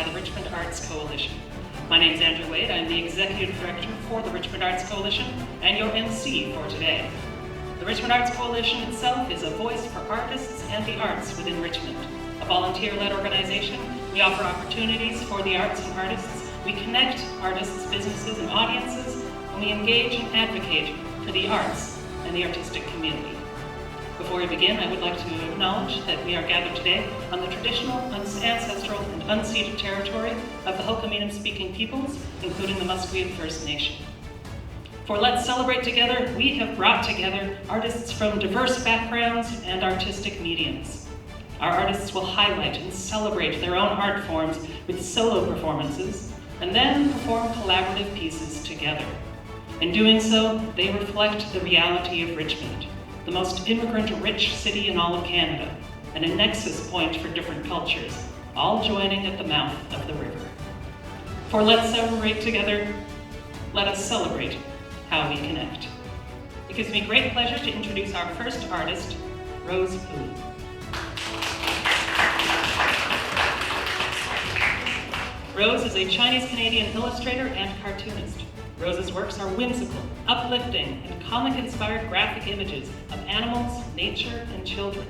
by the Richmond Arts Coalition. My name is Andrew Wade. I'm the Executive Director for the Richmond Arts Coalition and your MC for today. The Richmond Arts Coalition itself is a voice for artists and the arts within Richmond. A volunteer-led organization, we offer opportunities for the arts and artists. We connect artists, businesses, and audiences, and we engage and advocate for the arts and the artistic community. Before we begin, I would like to acknowledge that we are gathered today on the traditional, ancestral, and unceded territory of the Ho'okaminam-speaking peoples, including the Musqueam First Nation. For Let's Celebrate Together, we have brought together artists from diverse backgrounds and artistic mediums. Our artists will highlight and celebrate their own art forms with solo performances, and then perform collaborative pieces together. In doing so, they reflect the reality of Richmond, the most immigrant-rich city in all of Canada, and a nexus point for different cultures, all joining at the mouth of the river. For Let's Celebrate Together, let us celebrate how we connect. It gives me great pleasure to introduce our first artist, Rose Pu. Rose is a Chinese-Canadian illustrator and cartoonist. Rose's works are whimsical, uplifting, and comic-inspired graphic images of animals, nature, and children.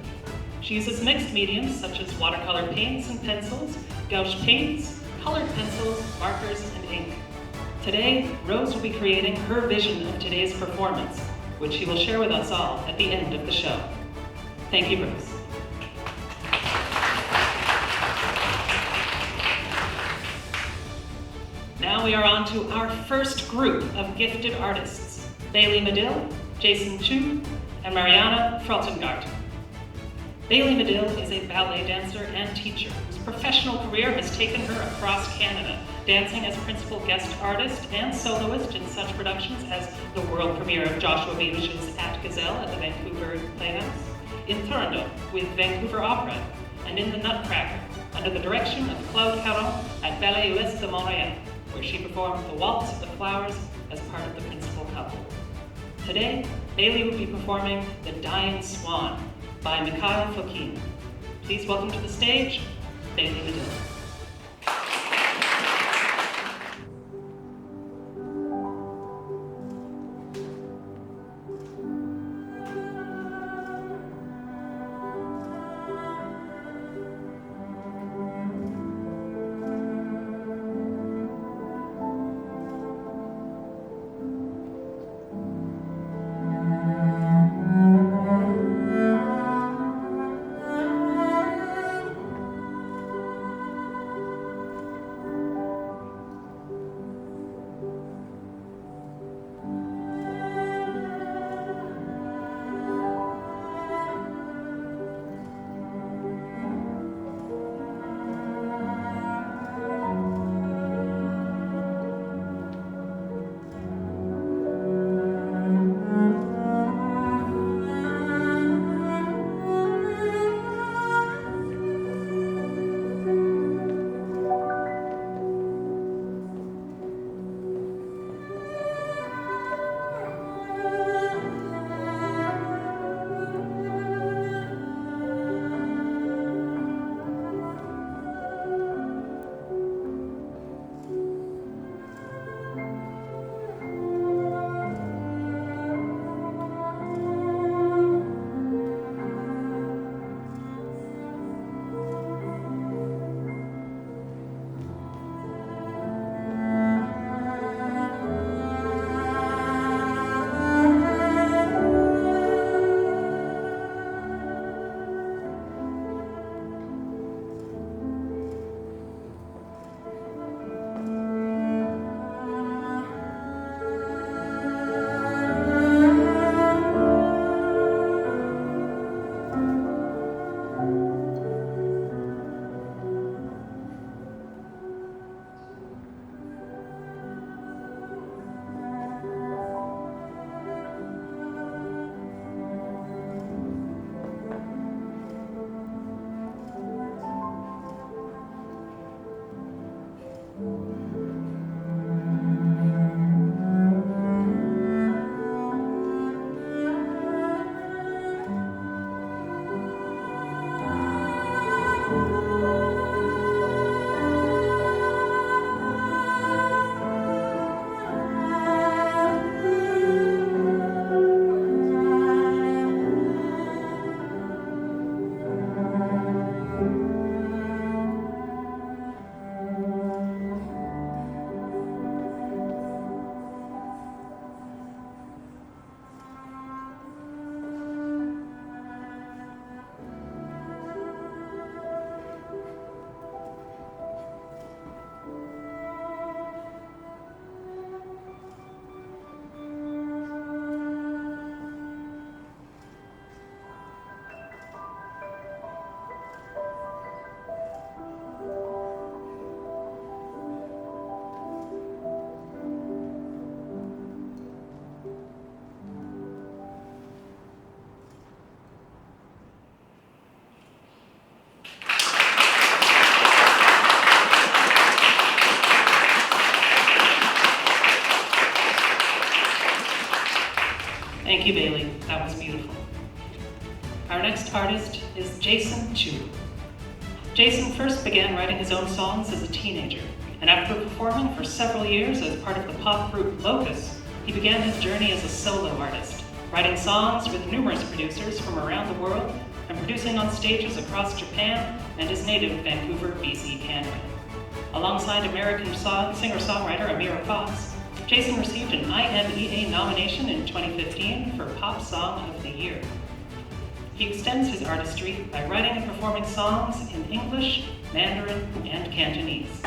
She uses mixed mediums such as watercolor paints and pencils, gouache paints, colored pencils, markers, and ink. Today, Rose will be creating her vision of today's performance, which she will share with us all at the end of the show. Thank you, Rose. Now we are on to our first group of gifted artists, Bailey Medill, Jason Chu, and Mariana Freltengart. Bailey Medill is a ballet dancer and teacher whose professional career has taken her across Canada, dancing as principal guest artist and soloist in such productions as the world premiere of Joshua Beamish's At Gazelle at the Vancouver Playhouse, in Toronto with Vancouver Opera, and in The Nutcracker, under the direction of Claude Caron at Ballet Ouest de Montréal, where she performed The Waltz of the Flowers as part of the principal couple. Today, Bailey will be performing The Dying Swan by Mikhail Fokin. Please welcome to the stage, Bailey Medill. beautiful. Our next artist is Jason Chu. Jason first began writing his own songs as a teenager, and after performing for several years as part of the pop group Locus, he began his journey as a solo artist, writing songs with numerous producers from around the world and producing on stages across Japan and his native Vancouver, BC, Canada. Alongside American singer-songwriter Amira Fox, Jason received an IMEA nomination in 2015 for Pop Song of the Year. He extends his artistry by writing and performing songs in English, Mandarin, and Cantonese.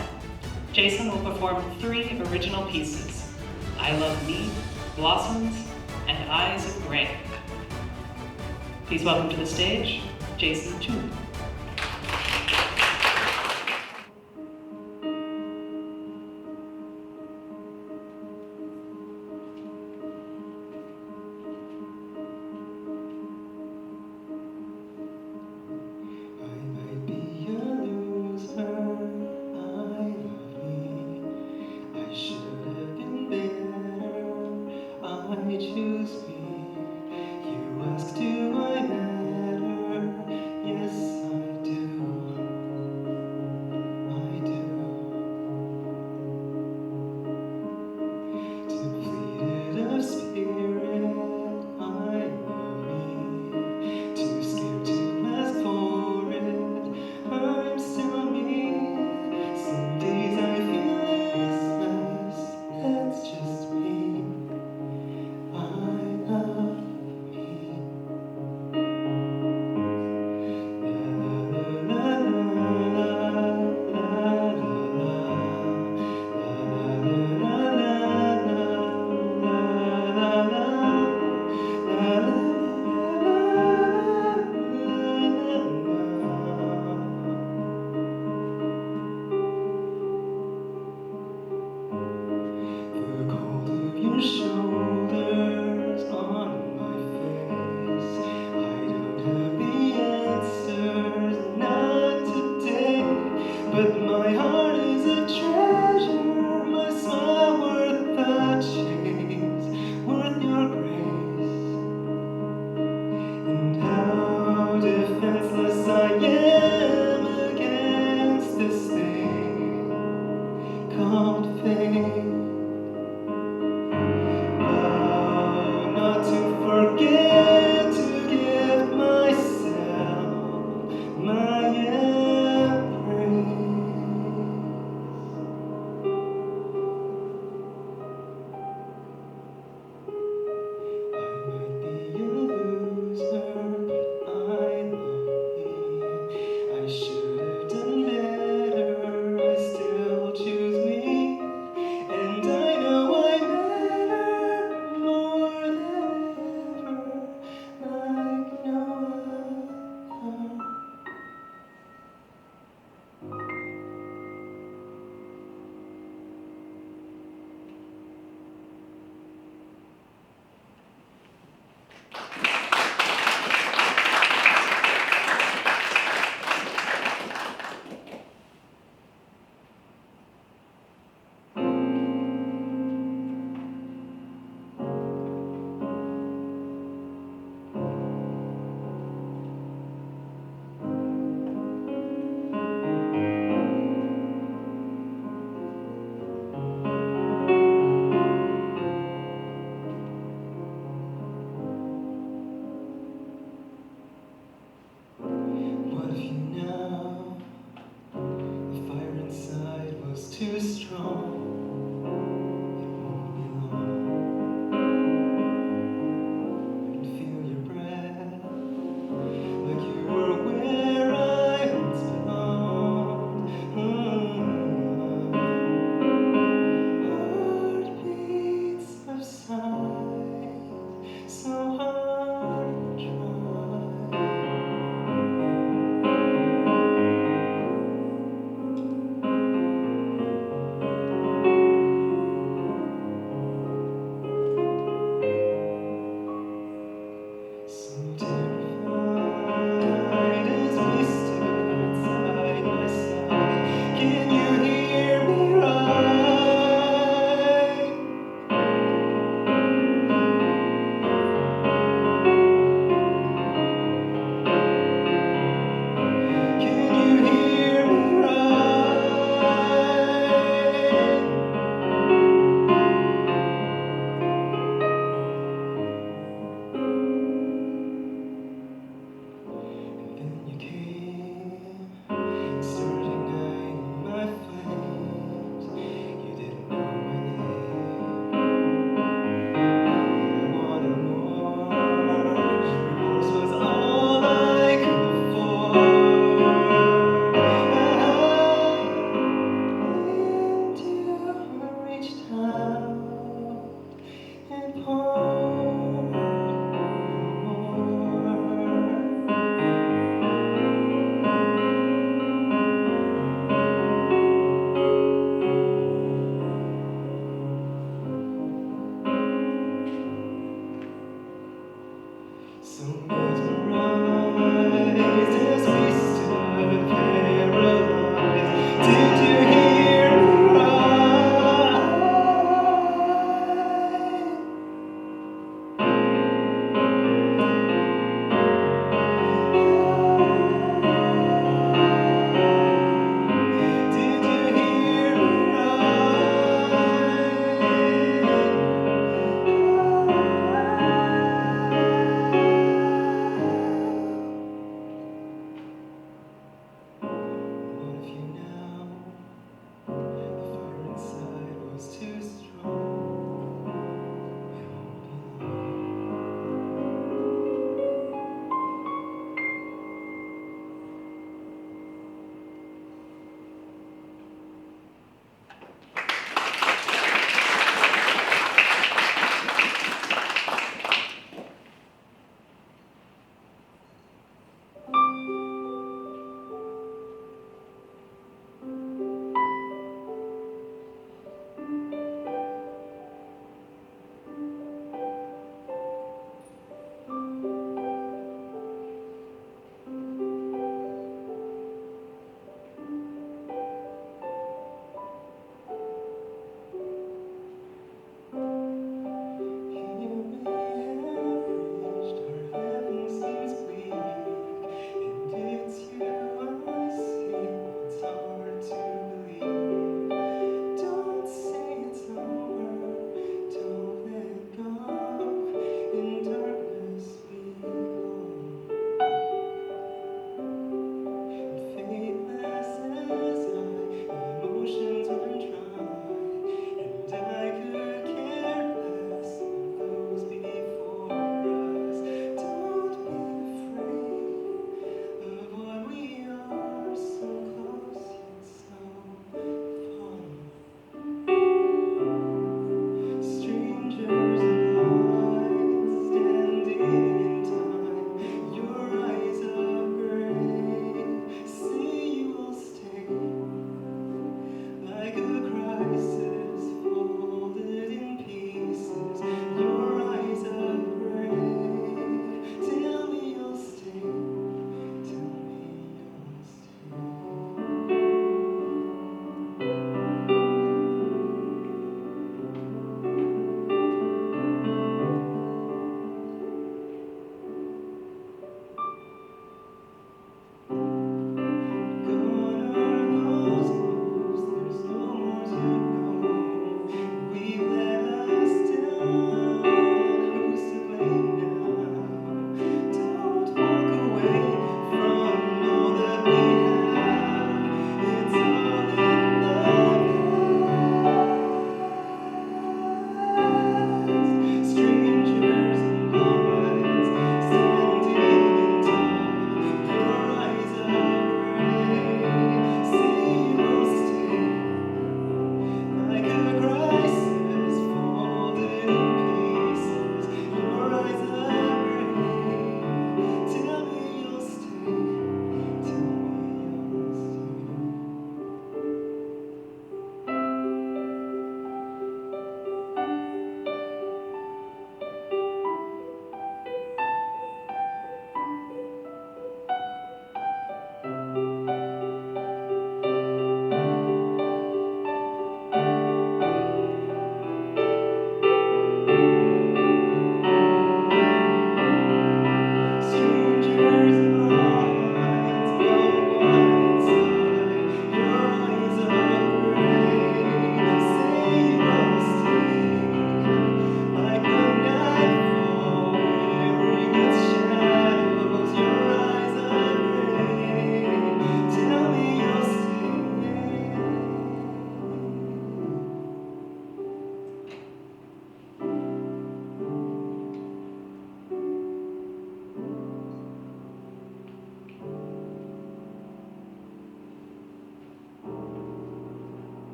Jason will perform 3 original pieces: I Love Me, Blossoms, and Eyes of Grey. Please welcome to the stage, Jason Chu.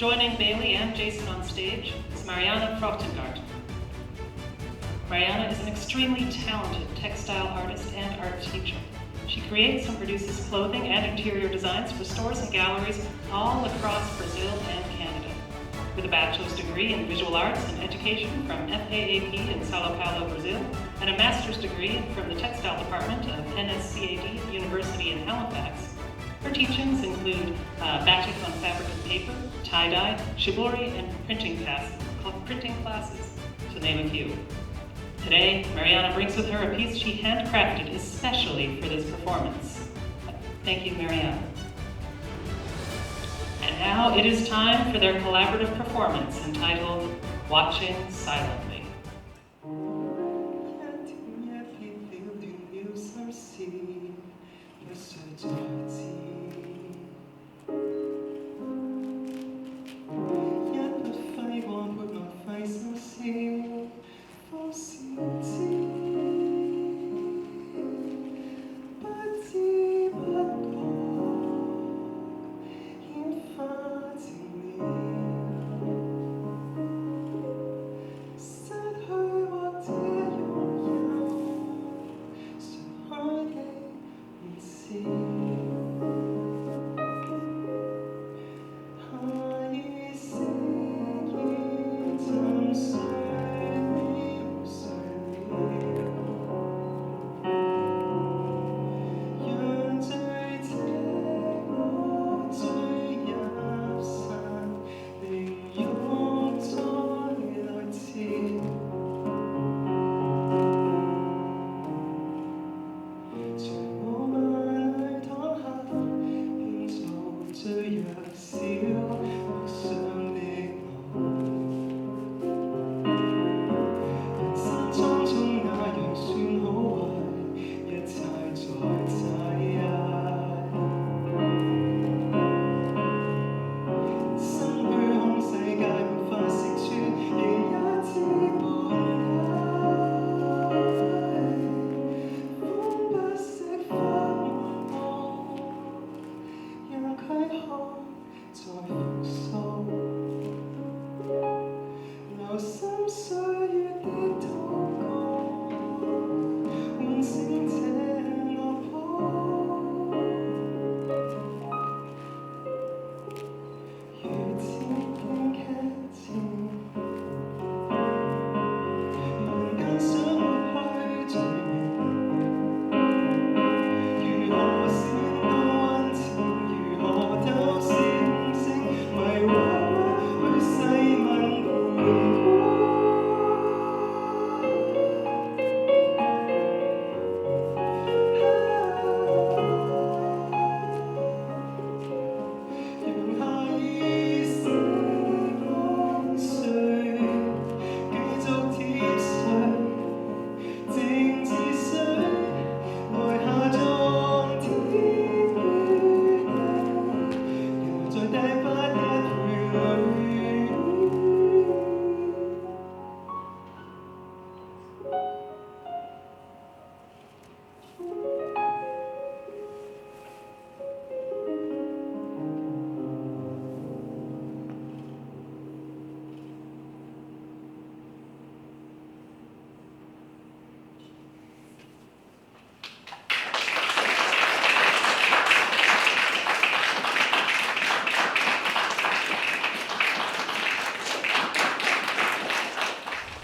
Joining Bailey and Jason on stage is Mariana Frochtengart. Mariana is an extremely talented textile artist and art teacher. She creates and produces clothing and interior designs for stores and galleries all across Brazil and Canada. With a bachelor's degree in visual arts and education from FAAP in Sao Paulo, Brazil, and a master's degree from the textile department of NSCAD University in Halifax, her teachings include batik on fabric and paper, tie-dye, shibori, and printing classes, to name a few. Today, Mariana brings with her a piece she handcrafted especially for this performance. Thank you, Mariana. And now it is time for their collaborative performance entitled Watching Silently.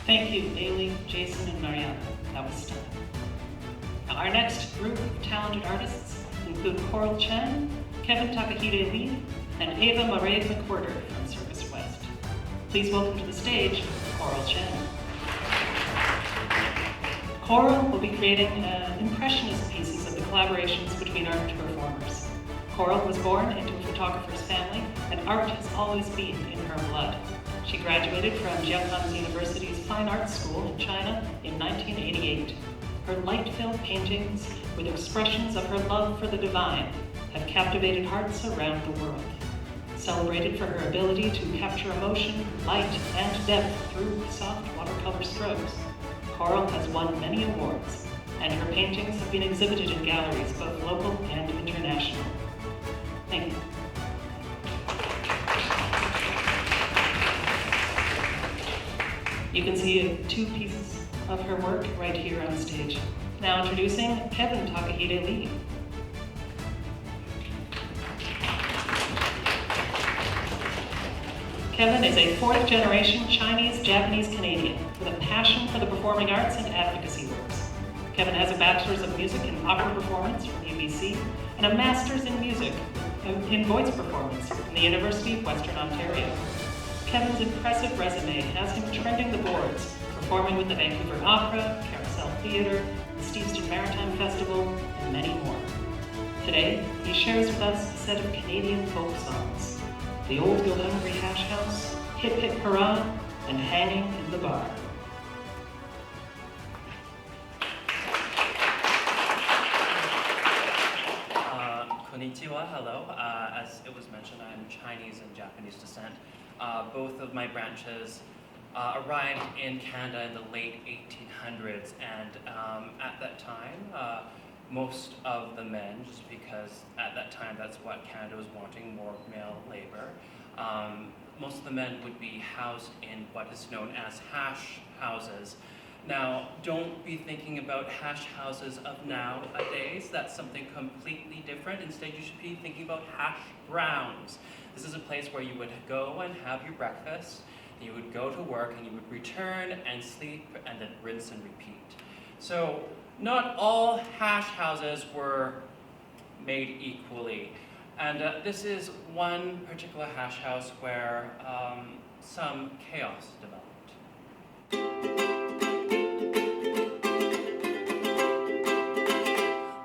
Thank you, Bailey, Jason, and Mariana. That was stunning. Now, our next group of talented artists include Coral Chen, Kevin Takahide Lee, and Ava Marae McWhirter from Circus West. Please welcome to the stage, Coral Chen. Coral will be creating impressionist pieces of the collaborations between art performers. Coral was born into a photographer's family, and art has always been in her blood. She graduated from Jianghan University's Fine Arts School in China in 1988. Her light-filled paintings, with expressions of her love for the divine, have captivated hearts around the world. Celebrated for her ability to capture emotion, light, and depth through soft watercolor strokes, Coral has won many awards, and her paintings have been exhibited in galleries both local and international. Thank you. You can see two pieces of her work right here on stage. Now introducing Kevin Takahide Lee. Kevin is a fourth-generation Chinese-Japanese-Canadian with a passion for the performing arts and advocacy works. Kevin has a bachelor's of music in opera performance from UBC and a master's in music in voice performance from the University of Western Ontario. Kevin's impressive resume has him trending the boards, performing with the Vancouver Opera, Carousel Theatre, the Steveston Maritime Festival, and many more. Today, he shares with us a set of Canadian folk songs: The Old Go Hungry Hash House, Hip Hip Hurrah, and Hanging in the Bar. Konnichiwa, hello. As it was mentioned, I'm Chinese and Japanese descent. Both of my branches arrived in Canada in the late 1800s, and at that time, most of the men, just because at that time that's what Canada was wanting, more male labor, most of the men would be housed in what is known as hash houses. Now, don't be thinking about hash houses of nowadays. That's something completely different. Instead, you should be thinking about hash browns. This is a place where you would go and have your breakfast, and you would go to work, and you would return and sleep, and then rinse and repeat. So, not all hash houses were made equally. And this is one particular hash house where some chaos developed.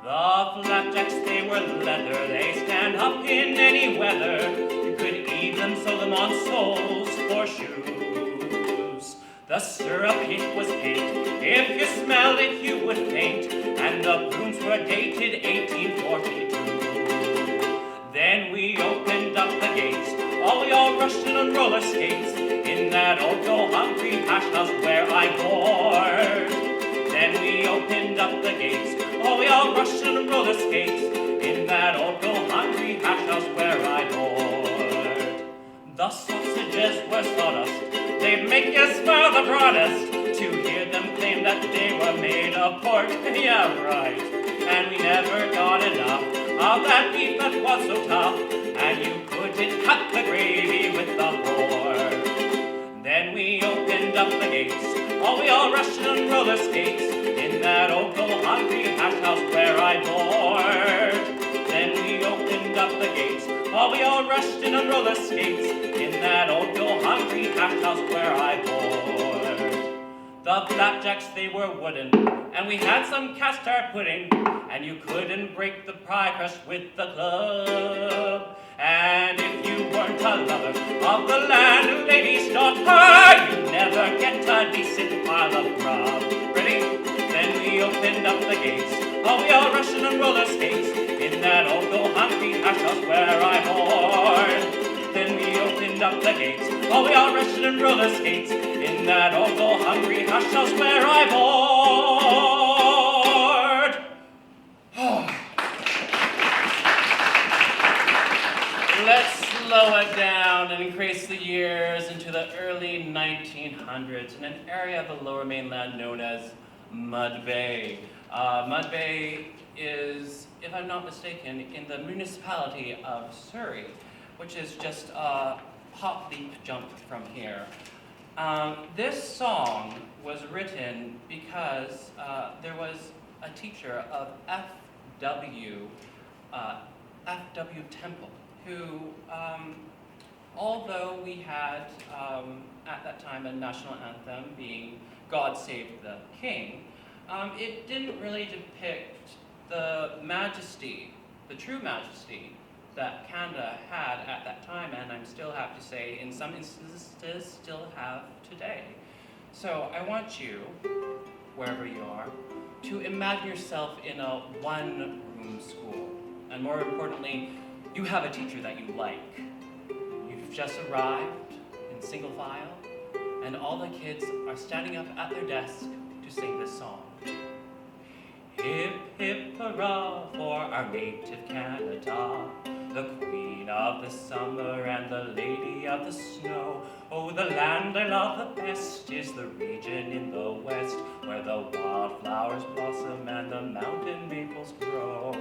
The flapjacks, they were leather, they stand up in any weather. You could even sew them on soles for shoes. The syrup it was paint, if you smelled it you would faint, and the brooms were dated 1842. Then we opened up the gates, we all rushed in on roller skates, in that old go-hungry hash house where I board. Then we opened up the gates, we all rushed in on roller skates, in that old go-hungry hash house where I board. The sausages were sawdust, they'd make you smile the broadest, to hear them claim that they were made of pork. Yeah, right. And we never got enough of that beef that was so tough, and you couldn't cut the gravy with the fork. Then we opened up the gates, we all rushed in on roller skates, in that old go-hungry hash house where I board. Then we opened up the gates, we all rushed in on roller skates, in that old go-hungry hash house where I board. The flapjacks, they were wooden, and we had some cast-iron pudding, and you couldn't break the pie crust with the club. And if you weren't a lover of the landlady's daughter, you'd never get a decent pile of grub. Ready? Then we opened up the gates, we all rushed in on roller skates, in that old go-hungry hash house where I board. Then we opened up the gates, we all rushed in on roller skates, in that old go-hungry hash house where I board. Let's slow it down and increase the years into the early 1900s in an area of the Lower Mainland known as Mud Bay. Mud Bay is, if I'm not mistaken, in the municipality of Surrey, which is just a hop, leap, jump from here. This song was written because there was a teacher of F.W. Temple who, although we had at that time a national anthem being God Save the King, it didn't really depict the majesty, the true majesty that Canada had at that time, and I'm still happy to say in some instances still have today. So I want you, wherever you are, to imagine yourself in a one-room school. And more importantly, you have a teacher that you like. You've just arrived in single file, and all the kids are standing up at their desk to sing this song. Hip, hip, hurrah for our native Canada, the Queen queen of the summer and the lady of the snow. Oh, the land I love the best is the region in the west, where the wildflowers blossom and the mountain maples grow.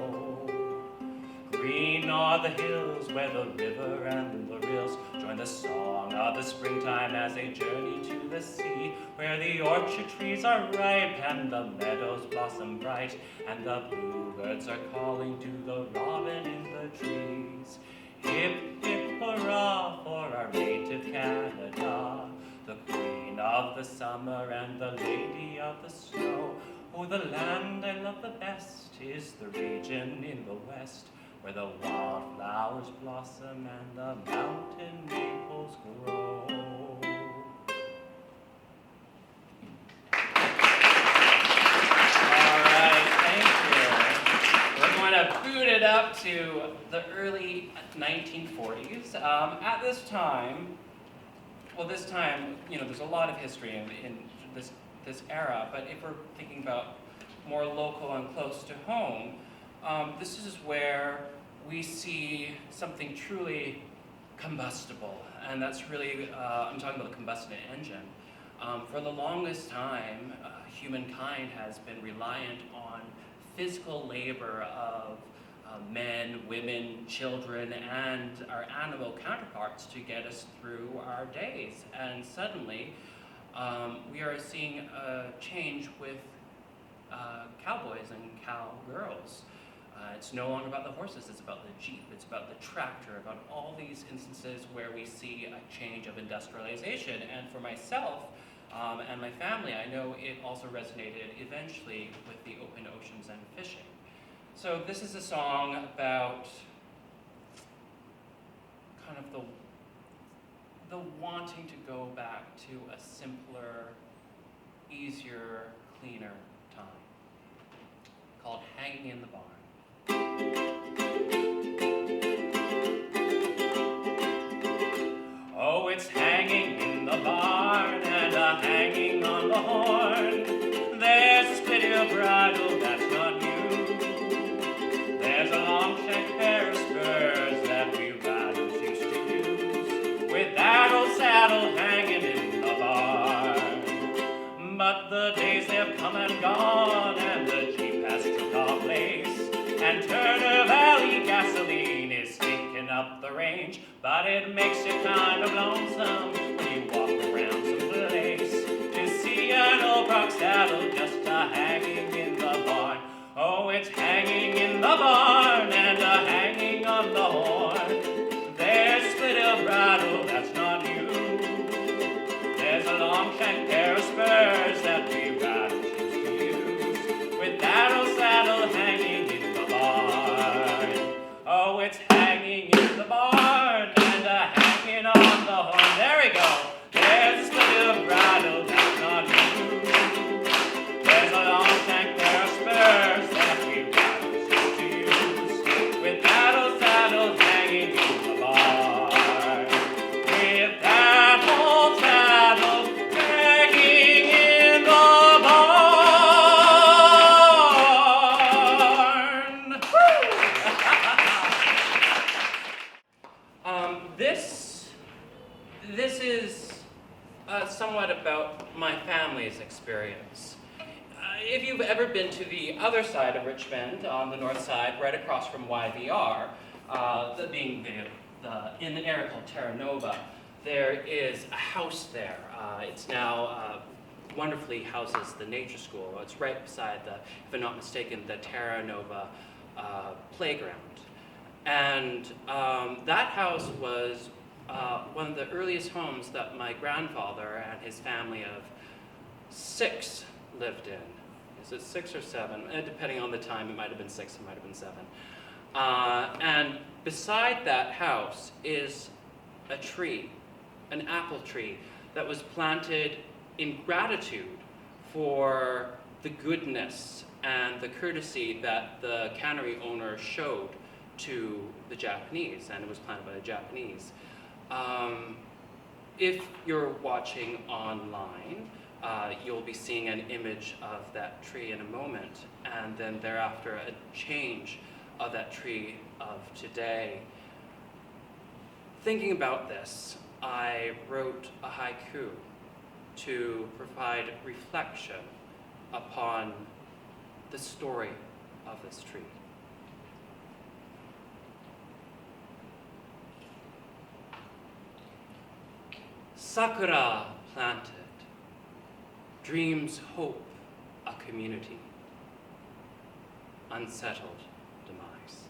Green are the hills where the river and the rills join the song of the springtime as they journey to the sea, where the orchard trees are ripe and the meadows blossom bright, and the bluebirds are calling to the robin in the trees. Hip, hip, hurrah for our native Canada, the queen of the summer and the lady of the snow. Oh, the land I love the best is the region in the west, where the wildflowers blossom and the mountain maples grow. All right, thank you. We're going to boot it up to the early 1940s. At this time, there's a lot of history in this era, but if we're thinking about more local and close to home, this is where we see something truly combustible, and that's really, I'm talking about the combustion engine. For the longest time, humankind has been reliant on physical labor of men, women, children, and our animal counterparts to get us through our days. And suddenly, we are seeing a change with cowboys and cowgirls. It's no longer about the horses, it's about the Jeep, it's about the tractor, about all these instances where we see a change of industrialization. And for myself and my family, I know it also resonated eventually with the open oceans and fishing. So this is a song about kind of the wanting to go back to a simpler, easier, cleaner time, called Hanging in the Barn. Oh, it's hanging in the barn and a hanging on the horn. There's a split of bridle that's not new. There's a long shank pair of spurs that we riders used to use, with that old saddle hanging in the barn. But the days they've come and gone, and the Jeep has took our place, and Turner Valley gasoline is stinking up the range. But it makes you kind of lonesome when you walk around some place to see an old rock saddle just hanging in the barn. Oh, it's hanging in the barn and a hanging on the horn. There's a split of bridle that's not new. There's a long shank pair of spurs that we riders used to use, with that old saddle hanging in the barn. Oh, it's hanging in the barn and a hanging on the horn. There we go. There's a split of bridle that's not new. There's a long shank pair of spurs that we riders used to use, with that old saddle hanging in the barn. With that old saddle hanging in the barn. This is somewhat about my family's experience. If you've ever been to the other side of Richmond, on the north side, right across from YVR, being in the area called Terra Nova, there is a house there. It's now wonderfully houses the nature school. It's right beside the, if I'm not mistaken, the Terra Nova playground. And that house was one of the earliest homes that my grandfather and his family of 6 lived in. Is it 6 or 7? Depending on the time, it might have been 6, it might have been 7. And beside that house is a tree, an apple tree, that was planted in gratitude for the goodness and the courtesy that the cannery owner showed to the Japanese, and it was planted by the Japanese. If you're watching online, you'll be seeing an image of that tree in a moment, and then thereafter a change of that tree of today. thinking about this, I wrote a haiku to provide reflection upon the story of this tree. Sakura planted, dreams hope a community, unsettled demise.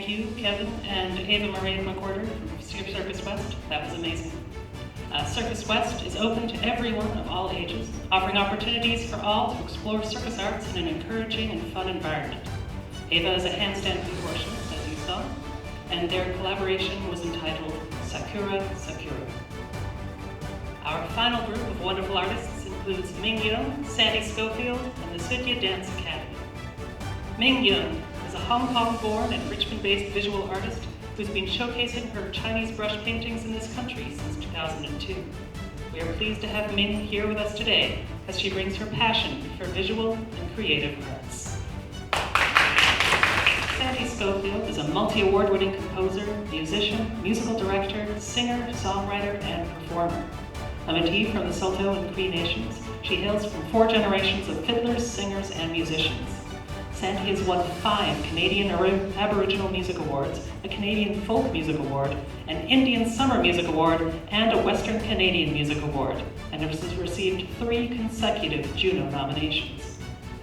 Thank you, Kevin and Ava Marie McWhorter from Circus West. That was amazing. Circus West is open to everyone of all ages, offering opportunities for all to explore circus arts in an encouraging and fun environment. Ava is a handstand contortionist, as you saw, and their collaboration was entitled Sakura Sakura. Our final group of wonderful artists includes Ming Yun, Sandy Schofield, and the Sudhya Dance Academy. Ming Yun is a Hong Kong-born and Richmond-based visual artist who's been showcasing her Chinese brush paintings in this country since 2002. We are pleased to have Ming here with us today as she brings her passion for visual and creative arts. Sandy Schofield is a multi-award-winning composer, musician, musical director, singer, songwriter, and performer. A métis from the Saulteaux and Cree Nations, she hails from 4 generations of fiddlers, singers, and musicians. Sandy has won 5 Canadian Aboriginal Music Awards, a Canadian Folk Music Award, an Indian Summer Music Award, and a Western Canadian Music Award, and has received 3 consecutive Juno nominations.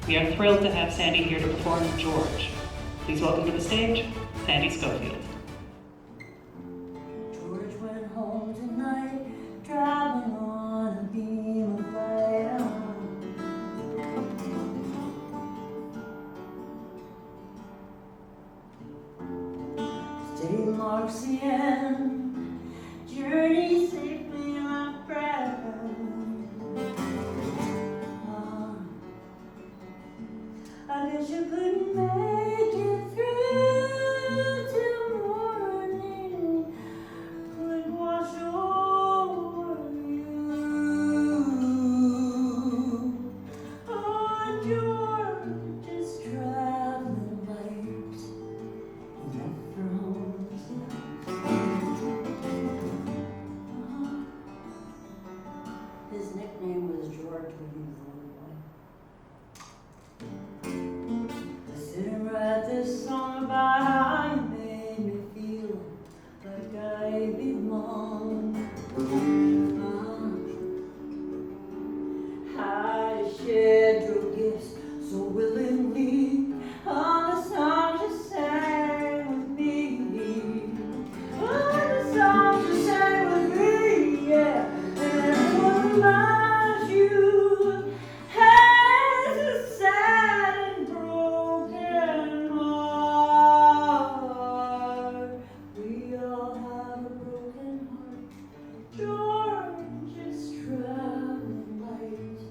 We are thrilled to have Sandy here to perform George. Please welcome to the stage, Sandy Schofield. George went home tonight, traveling on a beam of light. Day marks the end, journey safely, my friend. I guess you couldn't make it through till morning would wash over you. Oh, George is traveling light. He left for home tonight. His nickname was George when he was a little boy. I sit and write this song about how you made me feel like I belong. How you shared your gifts so willingly on the songs you sang with me. On the songs you sang with me, yeah. And everyone reminds you has a sad and broken heart. We all have a broken heart. George is traveling light.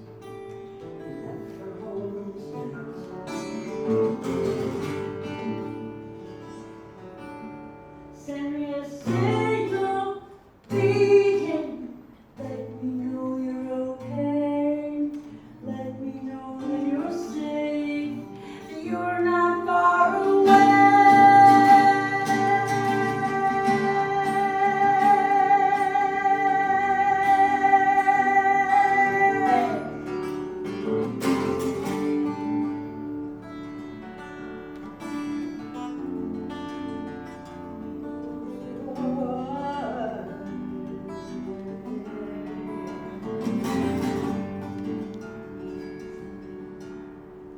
He left for home tonight. Send me a signal, beacon. Let me know you're okay. Let me know that you're safe. That you're not far away.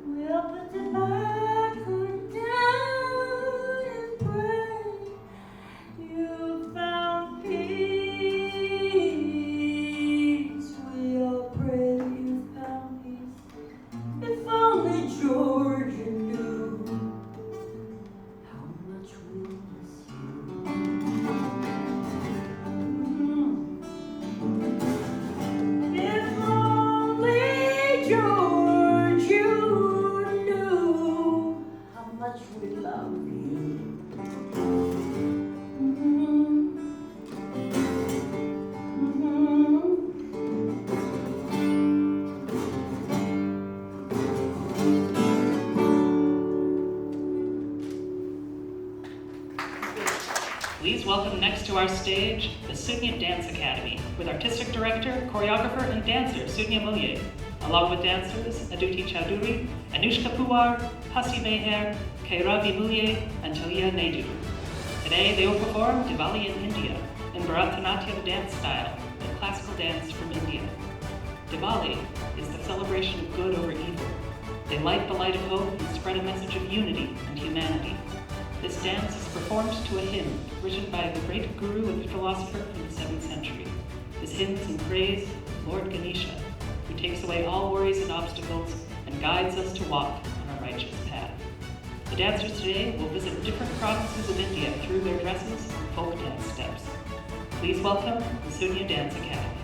Well, put the backward down and pray. You found peace. We all pray you found peace. If only Georgia knew how much we miss you. If only George, you knew how much we love you. Please welcome next to our stage the Sudhya Dance Academy with artistic director, choreographer, and dancer Sudhya Mulye, along with dancers Aduti Chowdhury, Anushka Puwar, Hasi Meher, Kairavi Mulye, and Toya Naidu. Today they will perform Diwali in India in Bharatanatyam dance style, a classical dance from India. Diwali is the celebration of good over evil. They light the light of hope and spread a message of unity and humanity. This dance is performed to a hymn written by the great guru and philosopher from the 7th century. This hymn is in praise of Lord Ganesha, who takes away all worries and obstacles and guides us to walk on a righteous path. The dancers today will visit different provinces of India through their dresses and folk dance steps. Please welcome the Sunya Dance Academy.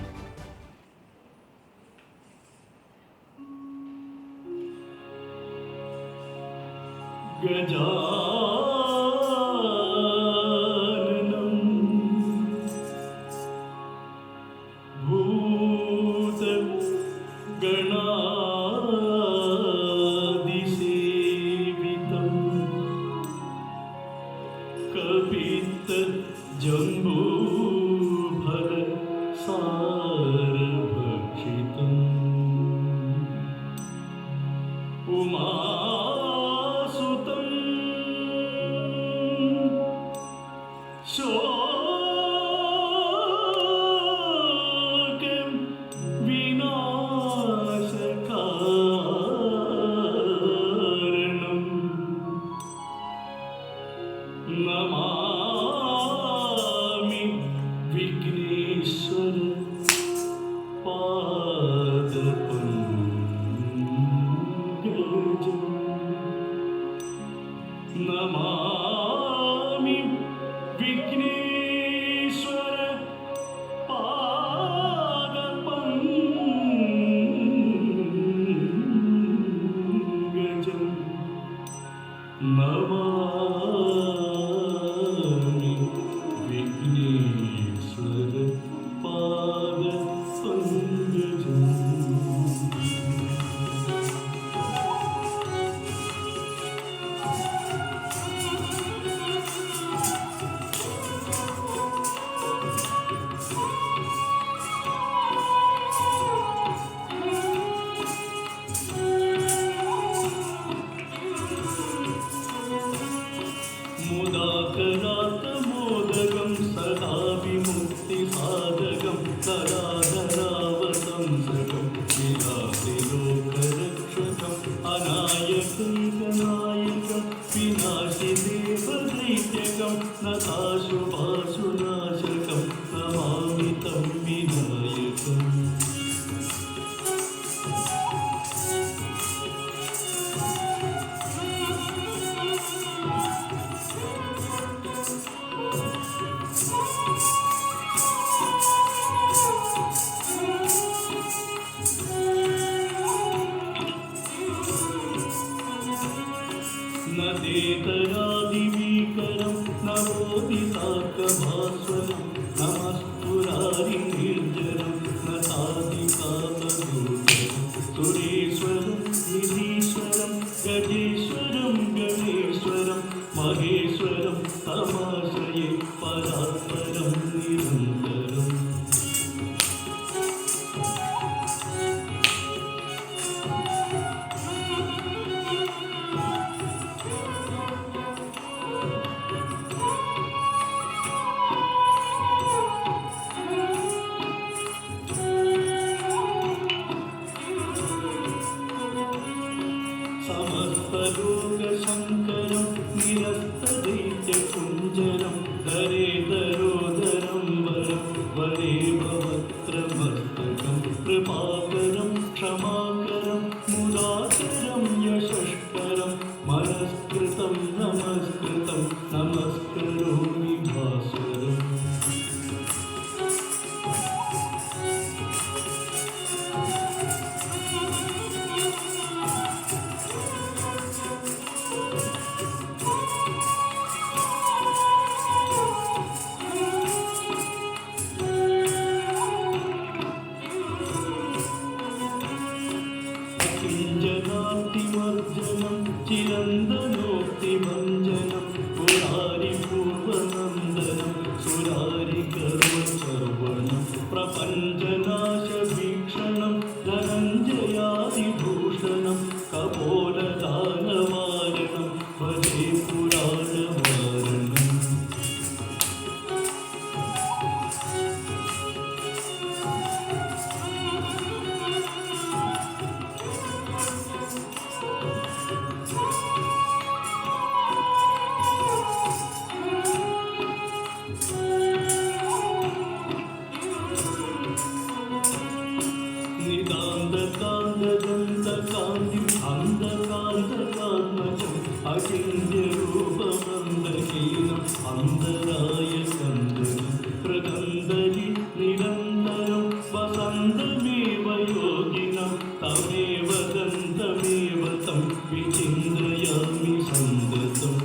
അചിന്യരൂപമന്ദഹീനം അന്തരായ സ്കന്ധനം പ്രകന്ധരി നിരന്തരം വസന്തമേവ യോഗിനം തമേവ ഗന്ധമേവ തം വിചിന്തയാമി സന്തതം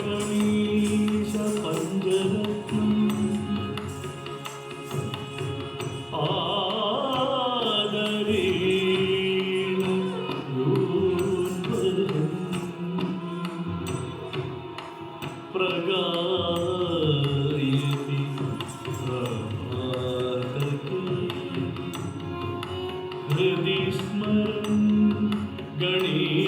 മഹാഗണീശ പഞ്ചരത്നം ആദരേണ യോദ്വരം പ്രഗായതി പ്രഭാതകേ ഹൃദി സ്മരൻ ഗണേശ്വരം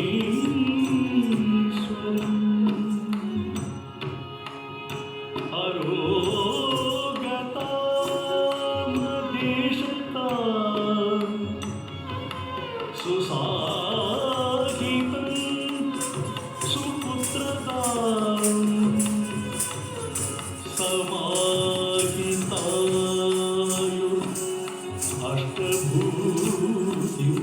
അരോഗതാമദേശതാം സുസാഹിതം സുപുത്രതാം സമാഹിതായോ അഷ്ടഭൂതിം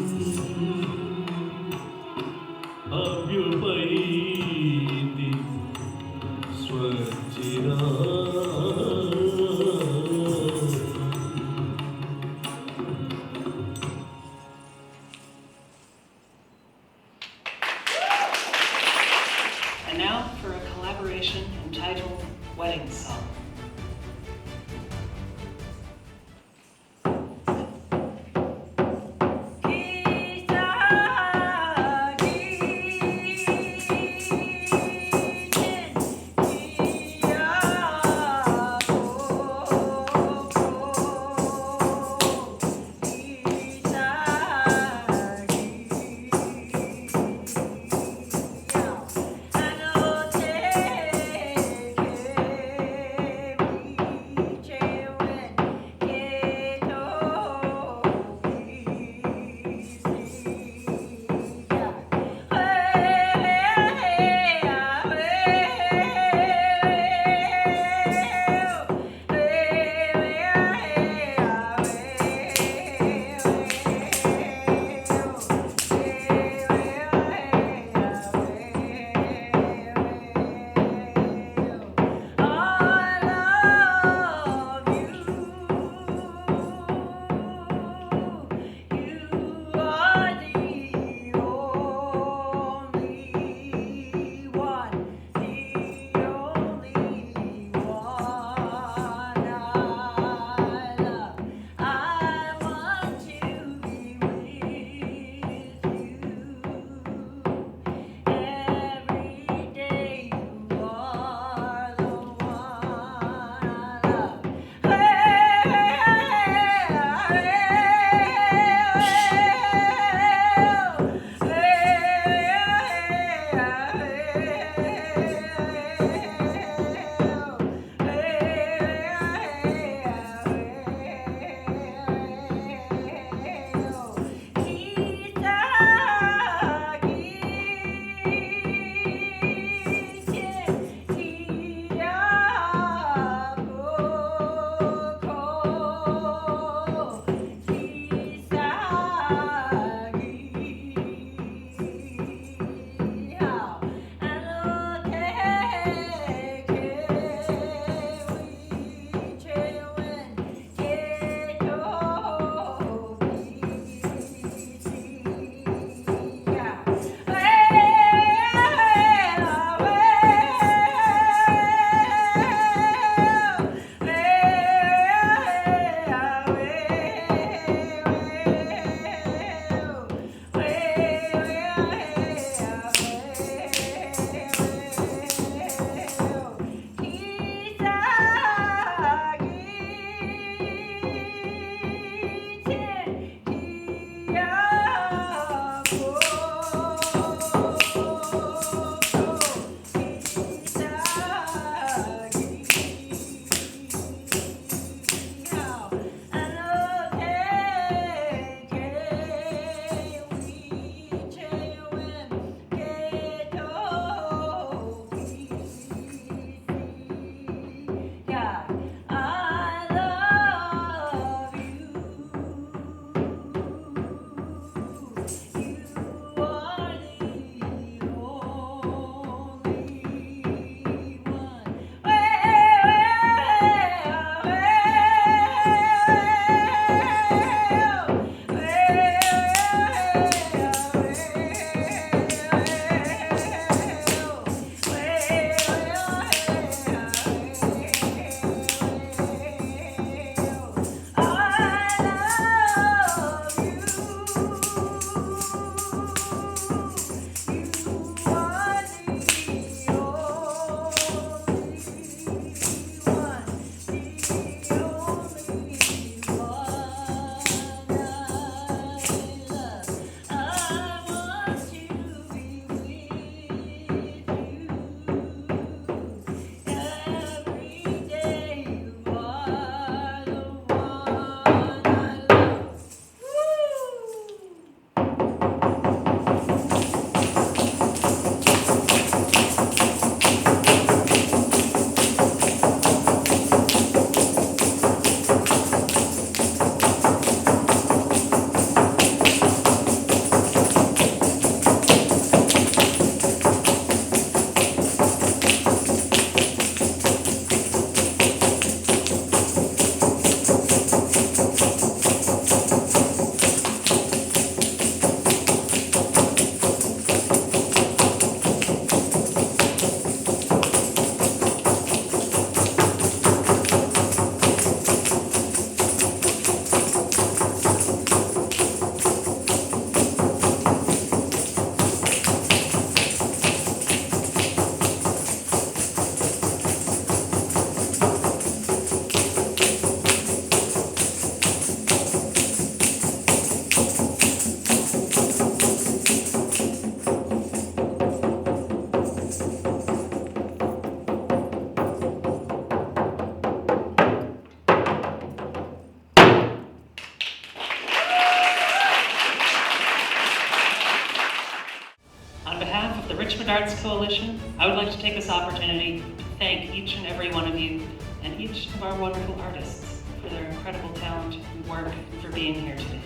Arts Coalition, I would like to take this opportunity to thank each and every one of you and each of our wonderful artists for their incredible talent and work and for being here today.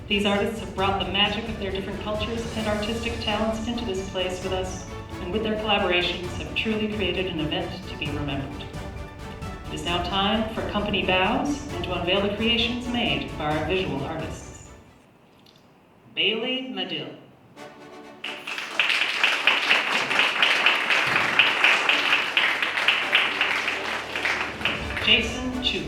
These artists have brought the magic of their different cultures and artistic talents into this place with us, and with their collaborations have truly created an event to be remembered. It is now time for company bows and to unveil the creations made by our visual artists. Bailey Madill. Jason Chu.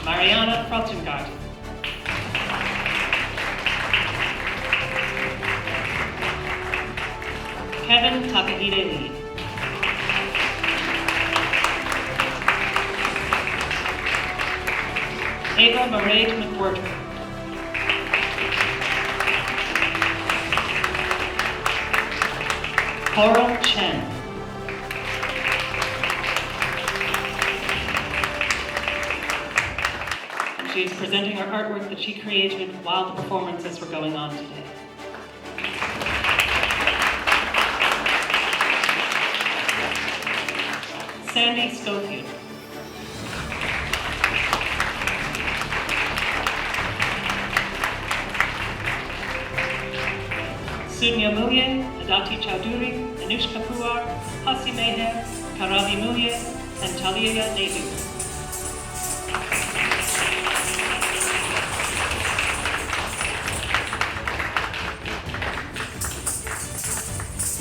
Mariana Frotzengarten. Kevin Takahide Lee. Ava Mairead McWhirter. Coral Chen. And she is presenting her artwork that she created while the performances were going on today. Sandy Schofield. Sunya Mulye, Adati Chowdhury, Anushka Puar, Hasi Meher, Karavi Mulye, and Talia Nehru.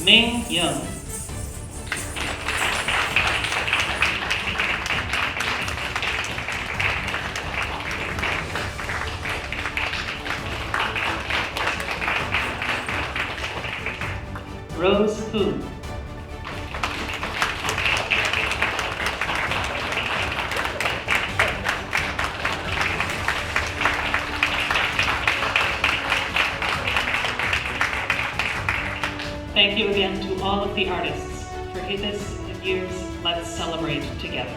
Ming Young. Rose Hu. Thank you again to all of the artists for this year's Let's Celebrate Together.